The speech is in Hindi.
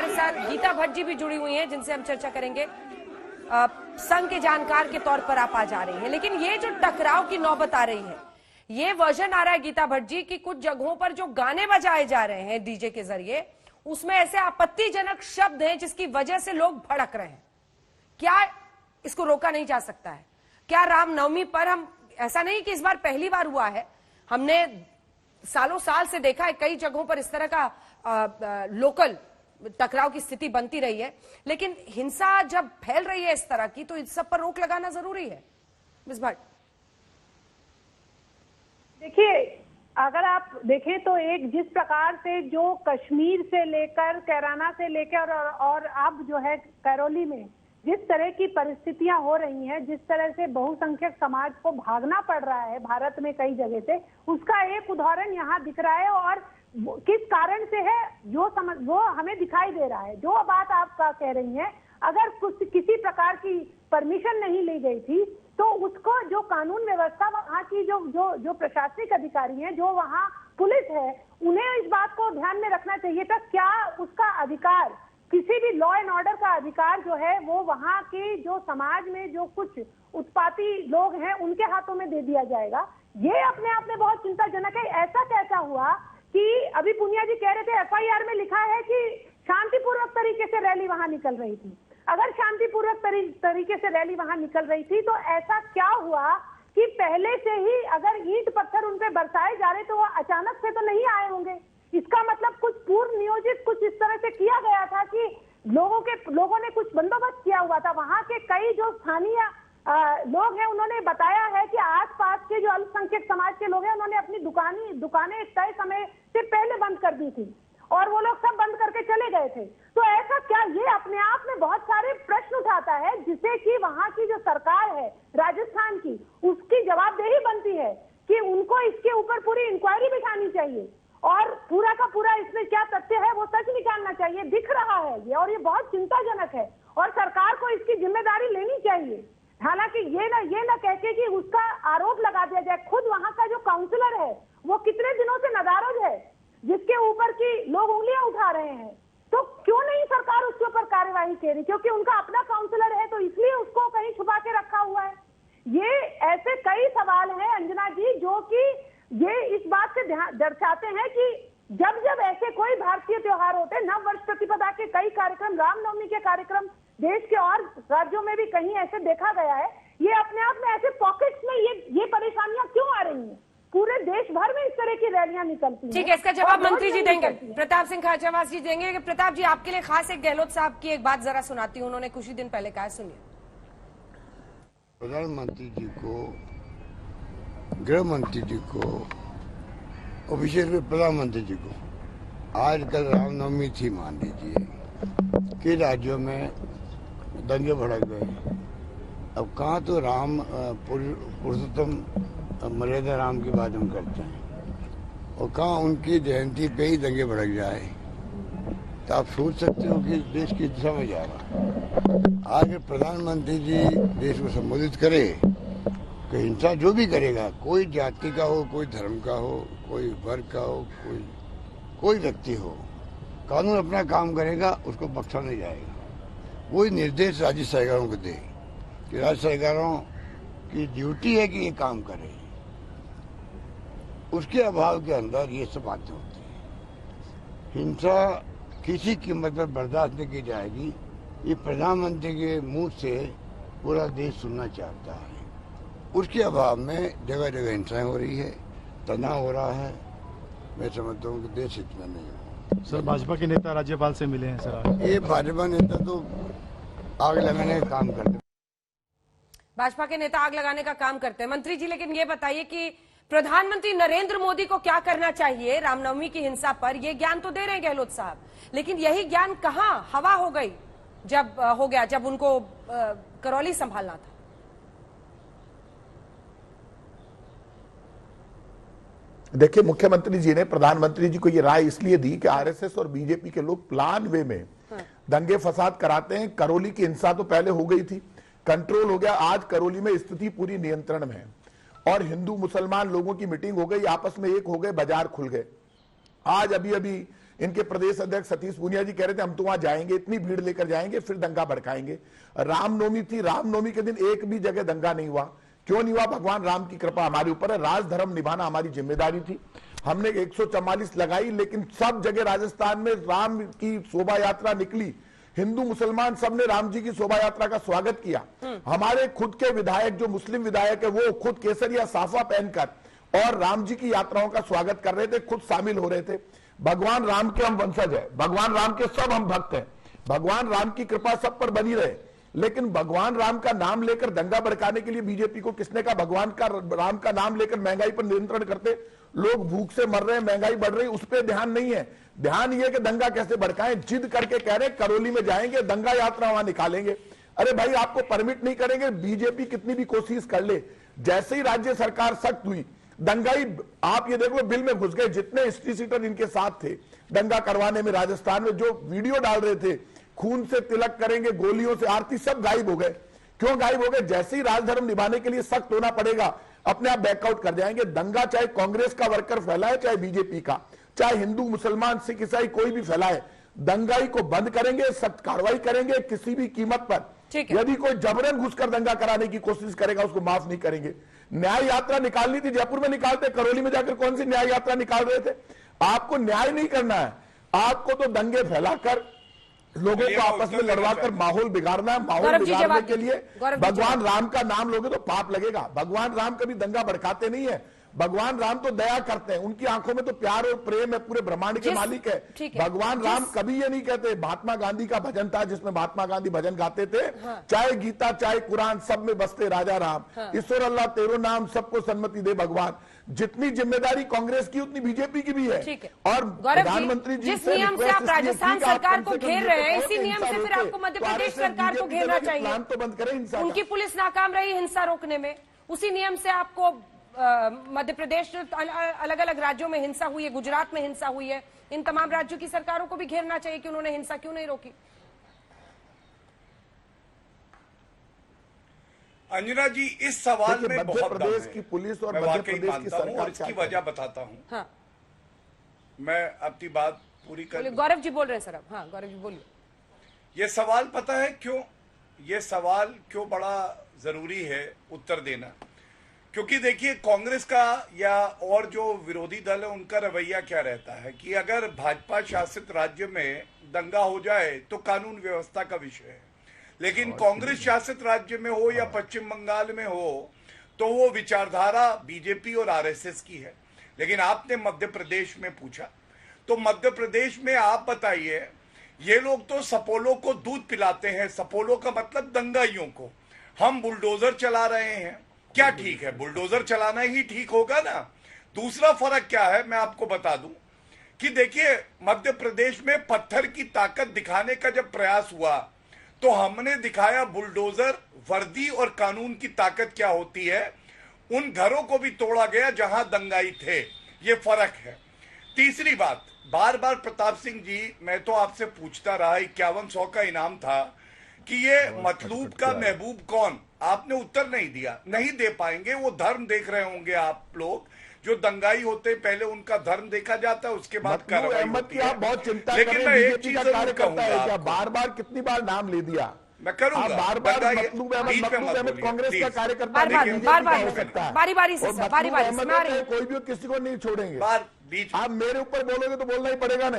हमारे साथ गीता भट्ट जी भी जुड़ी हुई हैं, जिनसे हम चर्चा करेंगे। संघ के जानकार के तौर पर आप आ जा रही हैं, लेकिन ये जो टकराव की नौबत आ रही है, ये वर्जन आ रहा है गीता भट्ट जी कि कुछ जगहों पर जो गाने बजाए जा रहे हैं डीजे के जरिए, उसमें ऐसे आपत्तिजनक शब्द हैं जिसकी वजह से लोग भड़क रहे हैं। क्या इसको रोका नहीं जा सकता है? क्या रामनवमी पर हम, ऐसा नहीं कि इस बार पहली बार हुआ है, हमने सालों साल से देखा है कई जगहों पर इस तरह का लोकल टकराव की स्थिति बनती रही है, लेकिन हिंसा जब फैल रही है इस तरह की, तो इस सब पर रोक लगाना जरूरी है। मिस भट्ट, देखिए, अगर आप देखें तो एक जिस प्रकार से जो कश्मीर से लेकर कैराना से लेकर और अब जो है करौली में जिस तरह की परिस्थितियां हो रही हैं, जिस तरह से बहुसंख्यक समाज को भागना पड़ रहा है भारत में कई जगह से, उसका एक उदाहरण यहाँ दिख रहा है। और किस कारण से है वो हमें दिखाई दे रहा है। जो बात आप कह रही हैं, अगर कुछ किसी प्रकार की परमिशन नहीं ली गई थी तो उसको जो कानून व्यवस्था वहाँ की जो प्रशासनिक अधिकारी हैं, जो वहाँ पुलिस है, उन्हें इस बात को ध्यान में रखना चाहिए था। क्या उसका अधिकार, किसी भी लॉ एंड ऑर्डर का अधिकार जो है वो वहाँ के जो समाज में जो कुछ उत्पाती लोग हैं उनके हाथों में दे दिया जाएगा? ये अपने आप में बहुत चिंताजनक है। ऐसा कैसा हुआ कि अभी पुनिया जी कह रहे थे एफआईआर में लिखा है कि शांतिपूर्वक तरीके से रैली वहां निकल रही थी। अगर शांतिपूर्वक तरीके से रैली वहां निकल रही थी तो ऐसा क्या हुआ कि पहले से ही अगर ईंट पत्थर उन पे बरसाए जा रहे तो वो अचानक से तो नहीं आए होंगे? इसका मतलब कुछ पूर्व नियोजित कुछ इस तरह से किया गया था कि लोगों ने कुछ बंदोबस्त किया हुआ था। वहां के कई जो स्थानीय लोग हैं उन्होंने बताया है कि आसपास के जो अल्पसंख्यक समाज के लोग हैं उन्होंने अपनी दुकानें तय समय से पहले बंद कर दी थी और वो लोग सब बंद करके चले गए थे। तो ऐसा क्या, ये अपने आप में बहुत सारे प्रश्न उठाता है जिसे कि वहां की जो सरकार है राजस्थान की, उसकी जवाबदेही बनती है कि उनको इसके ऊपर पूरी इंक्वायरी बिठानी चाहिए और पूरा का पूरा इसमें क्या तथ्य है वो सच निकालना चाहिए। दिख रहा है ये, और ये बहुत चिंताजनक है और सरकार को इसकी जिम्मेदारी लेनी चाहिए। हालांकि ये ना कहके कि उसका आरोप लगा दिया जाए। खुद वहां का जो काउंसलर है वो कितने दिनों से नदारद है, जिसके ऊपर की लोग उंगलियां उठा रहे हैं, तो क्यों नहीं सरकार उसके ऊपर कार्यवाही कर रही? क्योंकि उनका अपना काउंसलर है तो इसलिए उसको कहीं छुपा के रखा हुआ है। ये ऐसे कई सवाल हैं अंजना जी जो कि ये इस बात से दर्शाते हैं कि जब ऐसे कोई भारतीय त्योहार होते हैं, नव वर्ष प्रतिपदा के कई कार्यक्रम, रामनवमी के कार्यक्रम देश के और राज्यों में भी कहीं ऐसे देखा गया है, ये अपने आप में ऐसे पॉकेट्स में ये परेशानियां क्यों आ रही हैं? पूरे देश भर में इस तरह की रैलियां निकलती हैं। ठीक है, इसका जवाब मंत्री जी देंगे, प्रताप सिंह खाचरवास जी देंगे। प्रताप जी, आपके लिए खास एक गहलोत साहब की एक बात जरा सुनाती हूँ, उन्होंने कुछ ही दिन पहले कहा, सुनिए। प्रधानमंत्री जी को, गृह मंत्री जी को और विशेष रूप प्रधानमंत्री जी को, आज कल रामनवमी थी, मान लीजिए कि राज्यों में दंगे भड़क गए। अब कहाँ तो राम पुरुषोत्तम मर्यादा राम की बात हम करते हैं और कहाँ उनकी जयंती पे ही दंगे भड़क जाए, तो आप सोच सकते हो कि देश किस दिशा में जा रहा है। आज प्रधानमंत्री जी देश को संबोधित करे कि हिंसा जो भी करेगा, कोई जाति का हो, कोई धर्म का हो, कोई वर्ग का हो, कोई व्यक्ति हो, कानून अपना काम करेगा, उसको बख्शा नहीं जाएगा। वही निर्देश राज्य सरकारों को दे कि राज्य सरकारों की ड्यूटी है कि ये काम करे। उसके अभाव के अंदर ये सब बातें होती हैं। हिंसा किसी कीमत पर बर्दाश्त नहीं की जाएगी, ये प्रधानमंत्री के मुंह से पूरा देश सुनना चाहता है। उसके अभाव में जगह जगह हिंसाएं हो रही है, तनाव हो रहा है। मैं समझता हूँ कि देश हित में नहीं हो। सर, भाजपा के नेता राज्यपाल से मिले हैं सर? ये भाजपा नेता तो आग लगाने का काम करते हैं। भाजपा के नेता आग लगाने का काम करते हैं। मंत्री जी, लेकिन ये बताइए कि प्रधानमंत्री नरेंद्र मोदी को क्या करना चाहिए रामनवमी की हिंसा पर? ये ज्ञान तो दे रहे हैं गहलोत साहब, लेकिन यही ज्ञान कहां हवा हो गई जब उनको करौली संभालना था। देखिए, मुख्यमंत्री जी ने प्रधानमंत्री जी को ये राय इसलिए दी कि आरएसएस और बीजेपी के लोग प्लान वे में दंगे फसाद कराते हैं। करौली की हिंसा तो पहले हो गई थी, कंट्रोल हो गया। आज करौली में स्थिति पूरी नियंत्रण में है और हिंदू मुसलमान लोगों की मीटिंग हो गई, आपस में एक हो गए, बाजार खुल गए। आज अभी इनके प्रदेश अध्यक्ष सतीश पूनिया जी कह रहे थे हम तो वहां जाएंगे, इतनी भीड़ लेकर जाएंगे, फिर दंगा भड़काएंगे। रामनवमी थी, रामनवमी के दिन एक भी जगह दंगा नहीं हुआ। क्यों नहीं हुआ? भगवान राम की कृपा हमारे ऊपर है। राज धर्म निभाना हमारी जिम्मेदारी थी। हमने 144 लगाई, लेकिन सब जगह राजस्थान में राम की शोभा यात्रा निकली। हिंदू मुसलमान सबने राम जी की शोभा यात्रा का स्वागत किया। हमारे खुद के विधायक, जो मुस्लिम विधायक है, वो खुद केसरिया साफा पहनकर और राम जी की यात्राओं का स्वागत कर रहे थे, खुद शामिल हो रहे थे। भगवान राम के हम वंशज है, भगवान राम के सब हम भक्त हैं, भगवान राम की कृपा सब पर बनी रहे। लेकिन भगवान राम का नाम लेकर दंगा भड़काने के लिए बीजेपी को किसने कहा? भगवान का राम का नाम लेकर महंगाई पर नियंत्रण करते, लोग भूख से मर रहे हैं, महंगाई बढ़ रही, उस पर ध्यान नहीं है। ध्यान ये कि दंगा कैसे भड़काएं। जिद करके कह रहे करौली में जाएंगे, दंगा यात्रा वहां निकालेंगे। अरे भाई, आपको परमिट नहीं करेंगे, बीजेपी कितनी भी कोशिश कर ले। जैसे ही राज्य सरकार सख्त हुई, दंगाई आप ये देख लो बिल में घुस गए। जितने हिस्ट्री सीटर इनके साथ थे दंगा करवाने में राजस्थान में, जो वीडियो डाल रहे थे खून से तिलक करेंगे, गोलियों से आरती, सब गायब हो गए। क्यों गायब हो गए? जैसे ही राजधर्म निभाने के लिए सख्त होना पड़ेगा, अपने आप बैकआउट कर जाएंगे। दंगा चाहे कांग्रेस का वर्कर फैलाए, चाहे बीजेपी का, चाहे हिंदू मुसलमान सिख ईसाई कोई भी फैलाए, दंगाई को बंद करेंगे, सख्त कार्रवाई करेंगे किसी भी कीमत पर। यदि कोई जबरन घुसकर दंगा कराने की कोशिश करेगा, उसको माफ नहीं करेंगे। न्याय यात्रा निकालनी थी, जयपुर में निकालते, करौली में जाकर कौन सी न्याय यात्रा निकाल रहे थे? आपको न्याय नहीं करना है, आपको तो दंगे फैलाकर लोगों को आपस में लड़वाकर माहौल बिगाड़ना है। माहौल बिगाड़ने के लिए भगवान राम का नाम लोगे तो पाप लगेगा। भगवान राम कभी दंगा भड़काते नहीं है। भगवान राम तो दया करते हैं, उनकी आंखों में तो प्यार और प्रेम है, पूरे ब्रह्मांड के मालिक है। भगवान राम कभी ये नहीं कहते। महात्मा गांधी का भजन था जिसमें महात्मा गांधी भजन गाते थे, चाहे गीता चाहे कुरान, सब में बसते राजा राम। ईश्वर अल्लाह तेरो नाम, सबको सन्मति दे भगवान। जितनी जिम्मेदारी कांग्रेस की उतनी बीजेपी की भी है। और प्रधानमंत्री जी जिस नियम से आप राजस्थान सरकार को घेर रहे हैं, इसी नियम से फिर आपको मध्य प्रदेश सरकार को घेरना चाहिए। प्लान तो बंद करें हिंसा। उनकी पुलिस नाकाम रही हिंसा रोकने में, उसी नियम से आपको मध्य प्रदेश, अलग अलग राज्यों में हिंसा हुई है, गुजरात में हिंसा हुई है, इन तमाम राज्यों की सरकारों को भी घेरना चाहिए कि उन्होंने हिंसा क्यों नहीं रोकी। अंजना जी, इस सवाल में मध्य बहुत प्रदेश की पुलिस और मध्य प्रदेश की सरकार, इसकी वजह बताता हूं। हाँ, मैं अपनी बात पूरी कर। गौरव जी बोल रहे हैं सर अब। हाँ गौरव जी बोलिए। ये सवाल पता है क्यों, ये सवाल क्यों बड़ा जरूरी है उत्तर देना? क्योंकि देखिए, कांग्रेस का या और जो विरोधी दल है उनका रवैया क्या रहता है कि अगर भाजपा शासित राज्य में दंगा हो जाए तो कानून व्यवस्था का विषय है, लेकिन कांग्रेस शासित राज्य में हो या पश्चिम बंगाल में हो तो वो विचारधारा बीजेपी और आरएसएस की है। लेकिन आपने मध्य प्रदेश में पूछा, तो मध्य प्रदेश में आप बताइए, ये लोग तो सपोलो को दूध पिलाते हैं। सपोलो का मतलब दंगाइयों को। हम बुलडोजर चला रहे हैं, क्या ठीक है? बुलडोजर चलाना ही ठीक होगा ना? दूसरा फर्क क्या है मैं आपको बता दूं कि देखिए, मध्य प्रदेश में पत्थर की ताकत दिखाने का जब प्रयास हुआ तो हमने दिखाया बुलडोजर, वर्दी और कानून की ताकत क्या होती है। उन घरों को भी तोड़ा गया जहां दंगाई थे। ये फर्क है। तीसरी बात, बार बार प्रताप सिंह जी, मैं तो आपसे पूछता रहा, 5100 का इनाम था कि ये मतलूब का महबूब कौन? आपने उत्तर नहीं दिया, नहीं दे पाएंगे। वो धर्म देख रहे होंगे आप लोग, जो दंगाई होते पहले उनका धर्म देखा जाता है, उसके बाद कार्रवाई होती है। आप बहुत चिंता लेकिन करें, मैं एक बीजेपी चीज का जरूर कार्यकर्ता है क्या? कहूंगा, बार बार कितनी बार नाम ले दिया, मैं करूंगा, बार बार मतलूब अहमद कांग्रेस का कार्यकर्ता, बार बारी से कोई भी किसी को नहीं छोड़ेंगे। बीच आप मेरे ऊपर बोलोगे तो बोलना ही पड़ेगा ना।